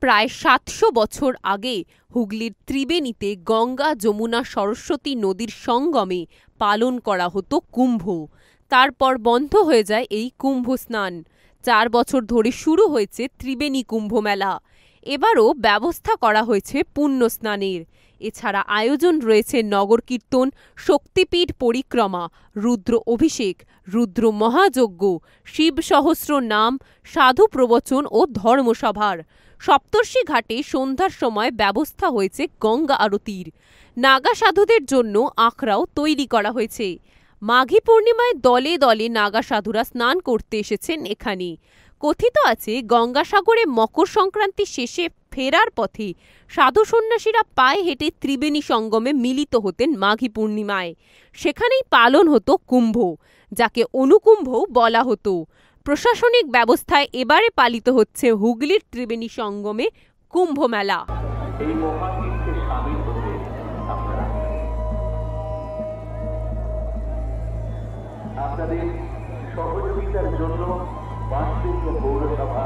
প্রায় ৭০০ বছর আগে হুগলির ত্রিবেণীতে গঙ্গা যমুনা সরস্বতী নদীর সঙ্গমে পালন করা হতো কুম্ভ। তারপর বন্ধ হয়ে যায় এই কুম্ভ স্নান। ৪ বছর ধরে শুরু হয়েছে ত্রিবেণী কুম্ভ মেলা। এবারও ব্যবস্থা করা হয়েছে পুণ্য স্নানের। এছাড়া আয়োজন রয়েছে নগর কীর্তন, শক্তিপীঠ পরিক্রমা, রুদ্র অভিষেক, রুদ্র মহাযজ্ঞ, শিব সহস্র নাম, সাধু প্রবচন ও ধর্মসভার। সপ্তর্ষি ঘাটে সন্ধ্যার সময় ব্যবস্থা হয়েছে গঙ্গা আরতির। নাগা সাধুদের জন্য আখড়াও তৈরি করা হয়েছে। মাঘী পূর্ণিমায় দলে দলে নাগা সাধুরা স্নান করতে এসেছেন এখানে। কথিত আছে গঙ্গাসাগরে মকর সংক্রান্তি শেষে ফেরার পথে সাধু সন্ন্যাসীরা পায়ে হেঁটে ত্রিবেণী সঙ্গমে মিলিত হতেন মাঘী পূর্ণিমায়। সেখানেই পালন হতো কুম্ভ, যাকে অনুকুম্ভও বলা হতো। প্রশাসনিক ব্যবস্থায় এবারে পালিত হচ্ছে হুগলির ত্রিবেণী সঙ্গমে কুম্ভ মেলা। আপনাদের সহযোগিতার জন্য বাসুদেব পৌরসভা